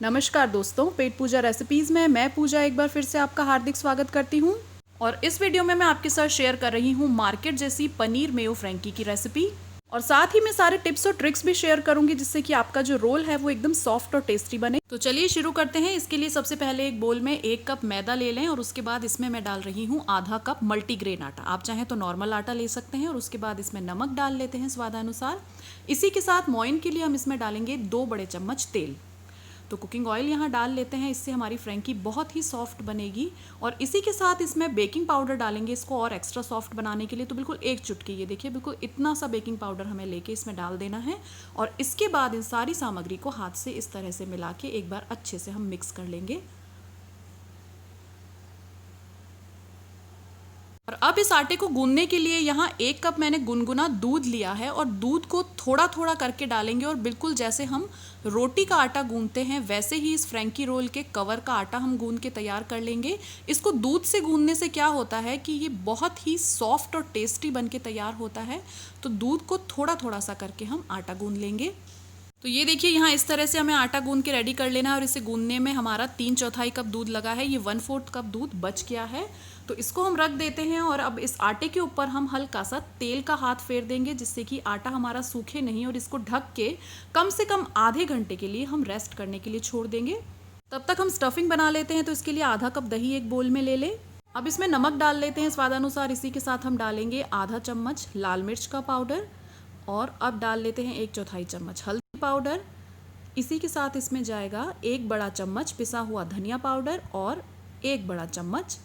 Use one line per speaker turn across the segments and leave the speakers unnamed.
नमस्कार दोस्तों, पेट पूजा रेसिपीज़ में मैं पूजा एक बार फिर से आपका हार्दिक स्वागत करती हूँ। और इस वीडियो में मैं आपके साथ शेयर कर रही हूँ मार्केट जैसी पनीर मेयो फ्रैंकी की रेसिपी। और साथ ही मैं सारे टिप्स और ट्रिक्स भी शेयर करूंगी जिससे कि आपका जो रोल है वो एकदम सॉफ्ट और टेस्टी बने। तो चलिए शुरू करते हैं। इसके लिए सबसे पहले एक बोल में 1 कप मैदा ले लें और उसके बाद इसमें मैं डाल रही हूँ आधा कप मल्टीग्रेन आटा। आप चाहें तो नॉर्मल आटा ले सकते हैं। और उसके बाद इसमें नमक डाल लेते हैं स्वादानुसार। इसी के साथ मोइन के लिए हम इसमें डालेंगे 2 बड़े चम्मच तेल। तो कुकिंग ऑयल यहाँ डाल लेते हैं, इससे हमारी फ्रैंकी बहुत ही सॉफ्ट बनेगी। और इसी के साथ इसमें बेकिंग पाउडर डालेंगे इसको और एक्स्ट्रा सॉफ्ट बनाने के लिए। तो बिल्कुल 1 चुटकी, ये देखिए बिल्कुल इतना सा बेकिंग पाउडर हमें लेके इसमें डाल देना है। और इसके बाद इन सारी सामग्री को हाथ से इस तरह से मिला के एक बार अच्छे से हम मिक्स कर लेंगे। और अब इस आटे को गूंदने के लिए यहाँ 1 कप मैंने गुनगुना दूध लिया है और दूध को थोड़ा थोड़ा करके डालेंगे। और बिल्कुल जैसे हम रोटी का आटा गूंदते हैं वैसे ही इस फ्रैंकी रोल के कवर का आटा हम गूंद के तैयार कर लेंगे। इसको दूध से गूंदने से क्या होता है कि ये बहुत ही सॉफ्ट और टेस्टी बन के तैयार होता है। तो दूध को थोड़ा थोड़ा सा करके हम आटा गूंद लेंगे। तो ये देखिए यहाँ इस तरह से हमें आटा गूंद के रेडी कर लेना है। और इसे गूंदने में हमारा 3/4 कप दूध लगा है, ये 1/4 कप दूध बच गया है। तो इसको हम रख देते हैं और अब इस आटे के ऊपर हम हल्का सा तेल का हाथ फेर देंगे जिससे कि आटा हमारा सूखे नहीं। और इसको ढक के कम से कम आधे घंटे के लिए हम रेस्ट करने के लिए छोड़ देंगे। तब तक हम स्टफिंग बना लेते हैं। तो इसके लिए आधा कप दही एक बोल में ले लें। अब इसमें नमक डाल लेते हैं स्वादानुसार। इसी के साथ हम डालेंगे आधा चम्मच लाल मिर्च का पाउडर। और अब डाल लेते हैं 1/4 चम्मच हल्दी पाउडर। इसी के साथ इसमें जाएगा 1 बड़ा चम्मच पिसा हुआ धनिया पाउडर और 1 बड़ा चम्मच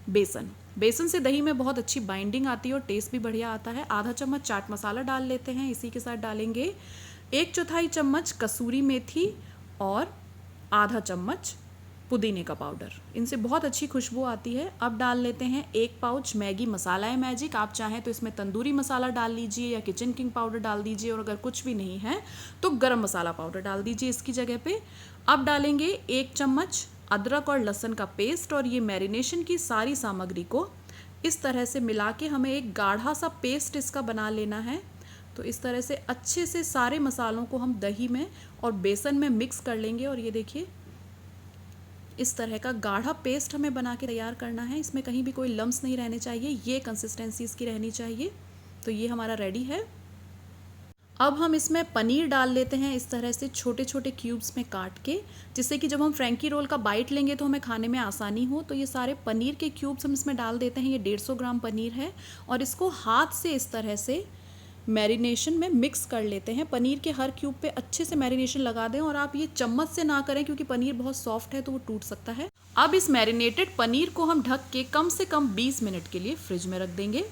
बेसन। बेसन से दही में बहुत अच्छी बाइंडिंग आती है और टेस्ट भी बढ़िया आता है। आधा चम्मच चाट मसाला डाल लेते हैं। इसी के साथ डालेंगे 1/4 चम्मच कसूरी मेथी और आधा चम्मच पुदीने का पाउडर। इनसे बहुत अच्छी खुशबू आती है। अब डाल लेते हैं 1 पाउच मैगी मसाला है मैजिक। आप चाहें तो इसमें तंदूरी मसाला डाल लीजिए या किचन किंग पाउडर डाल दीजिए। और अगर कुछ भी नहीं है तो गरम मसाला पाउडर डाल दीजिए इसकी जगह पे। अब डालेंगे 1 चम्मच अदरक और लहसुन का पेस्ट। और ये मैरिनेशन की सारी सामग्री को इस तरह से मिला के हमें एक गाढ़ा सा पेस्ट इसका बना लेना है। तो इस तरह से अच्छे से सारे मसालों को हम दही में और बेसन में मिक्स कर लेंगे। और ये देखिए इस तरह का गाढ़ा पेस्ट हमें बना के तैयार करना है। इसमें कहीं भी कोई लम्स नहीं रहने चाहिए, ये कंसिस्टेंसी इसकी रहनी चाहिए। तो ये हमारा रेडी है। अब हम इसमें पनीर डाल लेते हैं इस तरह से छोटे छोटे क्यूब्स में काट के, जिससे कि जब हम फ्रैंकी रोल का बाइट लेंगे तो हमें खाने में आसानी हो। तो ये सारे पनीर के क्यूब्स हम इसमें डाल देते हैं। ये 150 ग्राम पनीर है और इसको हाथ से इस तरह से मैरिनेशन में मिक्स कर लेते हैं। पनीर के हर क्यूब पे अच्छे से मैरिनेशन लगा दें। और आप ये चम्मच से ना करें क्योंकि पनीर बहुत सॉफ्ट है तो वो टूट सकता है। अब इस मैरिनेटेड पनीर को हम ढक के कम से कम 20 मिनट के लिए फ्रिज में रख देंगे।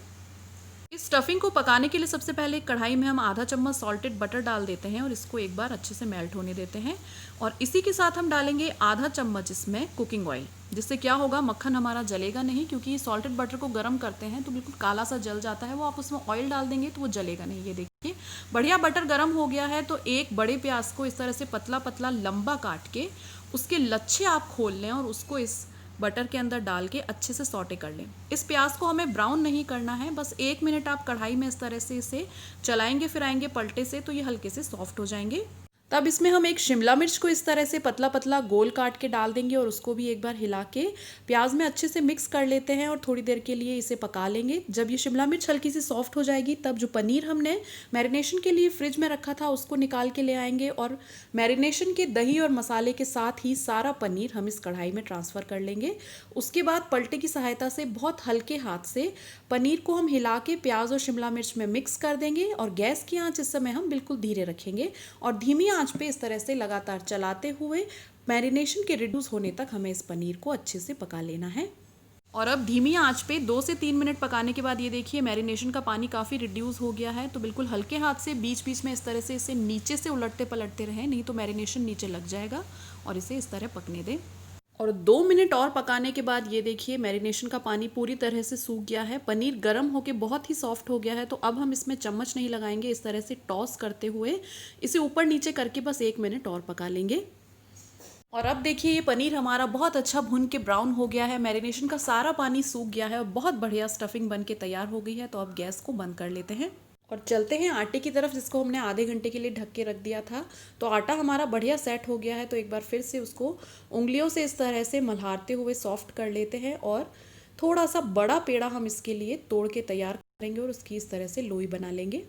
इस स्टफिंग को पकाने के लिए सबसे पहले एक कढ़ाई में हम आधा चम्मच सॉल्टेड बटर डाल देते हैं और इसको एक बार अच्छे से मेल्ट होने देते हैं। और इसी के साथ हम डालेंगे आधा चम्मच इसमें कुकिंग ऑयल, जिससे क्या होगा मक्खन हमारा जलेगा नहीं। क्योंकि सॉल्टेड बटर को गर्म करते हैं तो बिल्कुल काला सा जल जाता है वो, आप उसमें ऑयल डाल देंगे तो वो जलेगा नहीं। ये देखिए बढ़िया बटर गर्म हो गया है। तो एक बड़े प्याज को इस तरह से पतला पतला लंबा काट के उसके लच्छे आप खोल लें और उसको इस बटर के अंदर डाल के अच्छे से सौटे कर लें। इस प्याज को हमें ब्राउन नहीं करना है, बस 1 मिनट आप कढ़ाई में इस तरह से इसे चलाएंगे फिराएंगे पलटे से तो ये हल्के से सॉफ्ट हो जाएंगे। तब इसमें हम एक शिमला मिर्च को इस तरह से पतला पतला गोल काट के डाल देंगे और उसको भी एक बार हिला के प्याज में अच्छे से मिक्स कर लेते हैं और थोड़ी देर के लिए इसे पका लेंगे। जब ये शिमला मिर्च हल्की सी सॉफ्ट हो जाएगी तब जो पनीर हमने मैरिनेशन के लिए फ्रिज में रखा था उसको निकाल के ले आएंगे। और मैरिनेशन के दही और मसाले के साथ ही सारा पनीर हम इस कढ़ाई में ट्रांसफ़र कर लेंगे। उसके बाद पलटे की सहायता से बहुत हल्के हाथ से पनीर को हम हिला के प्याज और शिमला मिर्च में मिक्स कर देंगे। और गैस की आंच इस समय हम बिल्कुल धीरे रखेंगे और धीमी आंच पे इस तरह से लगातार चलाते हुए मैरिनेशन के रिड्यूस होने तक हमें इस पनीर को अच्छे से पका लेना है। और अब धीमी आंच पे 2 से 3 मिनट पकाने के बाद ये देखिए मैरिनेशन का पानी काफ़ी रिड्यूस हो गया है। तो बिल्कुल हल्के हाथ से बीच बीच में इस तरह से इसे नीचे से उलटते पलटते रहें, नहीं तो मैरिनेशन नीचे लग जाएगा। और इसे इस तरह पकने दें। और 2 मिनट और पकाने के बाद ये देखिए मैरिनेशन का पानी पूरी तरह से सूख गया है। पनीर गर्म होके बहुत ही सॉफ्ट हो गया है। तो अब हम इसमें चम्मच नहीं लगाएंगे, इस तरह से टॉस करते हुए इसे ऊपर नीचे करके बस 1 मिनट और पका लेंगे। और अब देखिए ये पनीर हमारा बहुत अच्छा भुन के ब्राउन हो गया है। मैरिनेशन का सारा पानी सूख गया है और बहुत बढ़िया स्टफिंग बन के तैयार हो गई है। तो अब गैस को बंद कर लेते हैं। और चलते हैं आटे की तरफ, जिसको हमने आधे घंटे के लिए ढक के रख दिया था। तो आटा हमारा बढ़िया सेट हो गया है। तो एक बार फिर से उसको उंगलियों से इस तरह से मल्हारते हुए सॉफ्ट कर लेते हैं और थोड़ा सा बड़ा पेड़ा हम इसके लिए तोड़ के तैयार करेंगे और उसकी इस तरह से लोई बना लेंगे।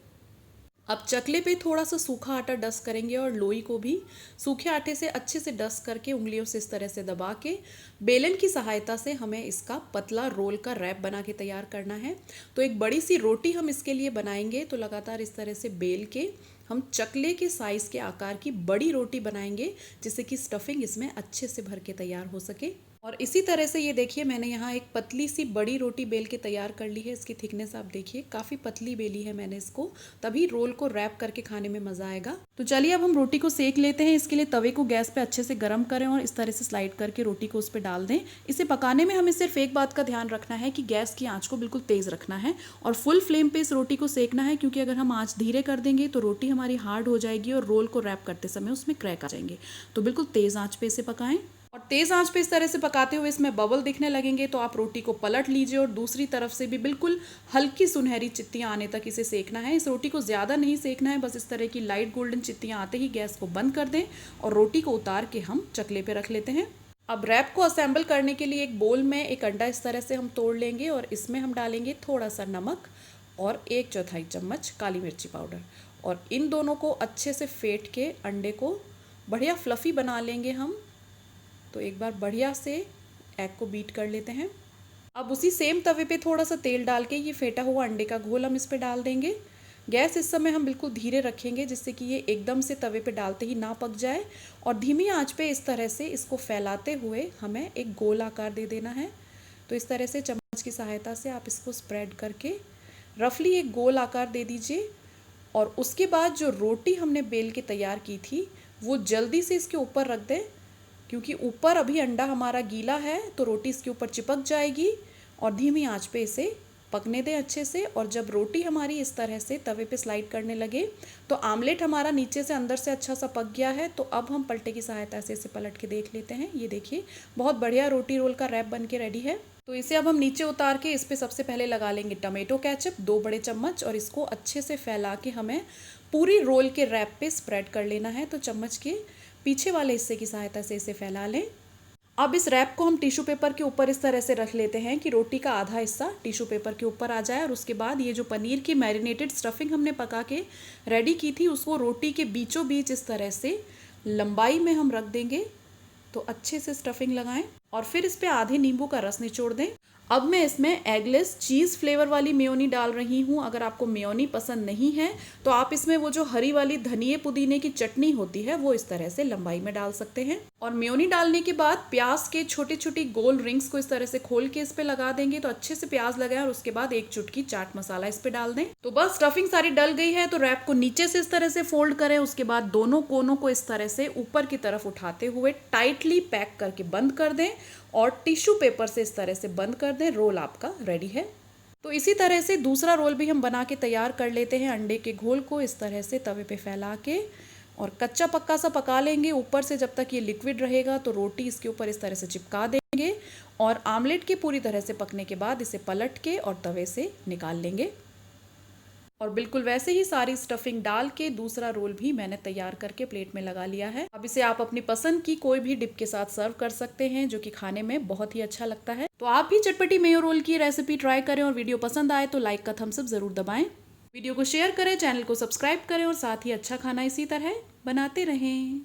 अब चकले पे थोड़ा सा सूखा आटा डस्ट करेंगे और लोई को भी सूखे आटे से अच्छे से डस्ट करके उंगलियों से इस तरह से दबा के बेलन की सहायता से हमें इसका पतला रोल का रैप बना के तैयार करना है। तो एक बड़ी सी रोटी हम इसके लिए बनाएंगे। तो लगातार इस तरह से बेल के हम चकले के साइज़ के आकार की बड़ी रोटी बनाएंगे, जिससे कि स्टफिंग इसमें अच्छे से भर के तैयार हो सके। और इसी तरह से ये देखिए, मैंने यहाँ एक पतली सी बड़ी रोटी बेल के तैयार कर ली है। इसकी थिकनेस आप देखिए, काफ़ी पतली बेली है मैंने इसको, तभी रोल को रैप करके खाने में मज़ा आएगा। तो चलिए अब हम रोटी को सेक लेते हैं। इसके लिए तवे को गैस पे अच्छे से गर्म करें और इस तरह से स्लाइड करके रोटी को उस पर डाल दें। इसे पकाने में हमें सिर्फ एक बात का ध्यान रखना है कि गैस की आँच को बिल्कुल तेज़ रखना है और फुल फ्लेम पर इस रोटी को सेकना है, क्योंकि अगर हम आँच धीरे कर देंगे तो रोटी हमारी हार्ड हो जाएगी और रोल को रैप करते समय उसमें क्रैक आ जाएंगे। तो बिल्कुल तेज़ आँच पे इसे पकाएं और तेज़ आंच पे इस तरह से पकाते हुए इसमें बबल दिखने लगेंगे तो आप रोटी को पलट लीजिए और दूसरी तरफ से भी बिल्कुल हल्की सुनहरी चित्तियाँ आने तक इसे सेकना है। इस रोटी को ज़्यादा नहीं सेकना है, बस इस तरह की लाइट गोल्डन चित्तियाँ आते ही गैस को बंद कर दें और रोटी को उतार के हम चकले पे रख लेते हैं। अब रैप को असेंबल करने के लिए एक बोल में एक अंडा इस तरह से हम तोड़ लेंगे और इसमें हम डालेंगे थोड़ा सा नमक और 1/4 चम्मच काली मिर्ची पाउडर और इन दोनों को अच्छे से फेंट के अंडे को बढ़िया फ्लफ़ी बना लेंगे हम। तो एक बार बढ़िया से एग को बीट कर लेते हैं। अब उसी सेम तवे पे थोड़ा सा तेल डाल के ये फेंटा हुआ अंडे का घोल हम इस पे डाल देंगे। गैस इस समय हम बिल्कुल धीरे रखेंगे, जिससे कि ये एकदम से तवे पे डालते ही ना पक जाए और धीमी आंच पे इस तरह से इसको फैलाते हुए हमें एक गोल आकार दे देना है। तो इस तरह से चम्मच की सहायता से आप इसको स्प्रेड करके रफली एक गोल आकार दे दीजिए और उसके बाद जो रोटी हमने बेल के तैयार की थी वो जल्दी से इसके ऊपर रख दें, क्योंकि ऊपर अभी अंडा हमारा गीला है तो रोटी इसके ऊपर चिपक जाएगी और धीमी आंच पे इसे पकने दें अच्छे से। और जब रोटी हमारी इस तरह से तवे पे स्लाइड करने लगे तो आमलेट हमारा नीचे से अंदर से अच्छा सा पक गया है। तो अब हम पलटे की सहायता से इसे पलट के देख लेते हैं। ये देखिए, बहुत बढ़िया रोटी रोल का रैप बन के रेडी है। तो इसे अब हम नीचे उतार के इस पर सबसे पहले लगा लेंगे टमेटो केचप 2 बड़े चम्मच और इसको अच्छे से फैला के हमें पूरी रोल के रैप पे स्प्रेड कर लेना है। तो चम्मच के पीछे वाले हिस्से की सहायता से इसे फैला लें। अब इस रैप को हम टिश्यू पेपर के ऊपर इस तरह से रख लेते हैं कि रोटी का आधा हिस्सा टिश्यू पेपर के ऊपर आ जाए और उसके बाद ये जो पनीर की मैरिनेटेड स्टफिंग हमने पका के रेडी की थी उसको रोटी के बीचों बीच इस तरह से लंबाई में हम रख देंगे। तो अच्छे से स्टफिंग लगाएं और फिर इस पे आधे नींबू का रस निचोड़ दें। अब मैं इसमें एगलेस चीज़ फ्लेवर वाली मेयोनी डाल रही हूँ। अगर आपको मेयोनी पसंद नहीं है तो आप इसमें वो जो हरी वाली धनिए पुदीने की चटनी होती है वो इस तरह से लंबाई में डाल सकते हैं। और मेयोनी डालने के बाद प्याज के छोटी छोटी गोल रिंग्स को इस तरह से खोल के इस पे लगा देंगे। तो अच्छे से प्याज लगाएं और उसके बाद 1 चुटकी चाट मसाला इस पे डाल दें। तो बस स्टफिंग सारी डल गई है। तो रैप को नीचे से इस तरह से फोल्ड करें, उसके बाद दोनों कोनों को इस तरह से ऊपर की तरफ उठाते हुए टाइटली पैक करके बंद कर दें और टिश्यू पेपर से इस तरह से बंद कर दें। रोल आपका रेडी है। तो इसी तरह से दूसरा रोल भी हम बना के तैयार कर लेते हैं। अंडे के घोल को इस तरह से तवे पे फैला के और कच्चा पक्का सा पका लेंगे। ऊपर से जब तक ये लिक्विड रहेगा तो रोटी इसके ऊपर इस तरह से चिपका देंगे और आमलेट के पूरी तरह से पकने के बाद इसे पलट के और तवे से निकाल लेंगे। और बिल्कुल वैसे ही सारी स्टफिंग डाल के दूसरा रोल भी मैंने तैयार करके प्लेट में लगा लिया है। अब इसे आप अपनी पसंद की कोई भी डिप के साथ सर्व कर सकते हैं, जो कि खाने में बहुत ही अच्छा लगता है। तो आप भी चटपटी मेयो रोल की रेसिपी ट्राई करें और वीडियो पसंद आए तो लाइक का थम्स अप जरूर दबाएं। वीडियो को शेयर करें, चैनल को सब्सक्राइब करें और साथ ही अच्छा खाना इसी तरह बनाते रहें।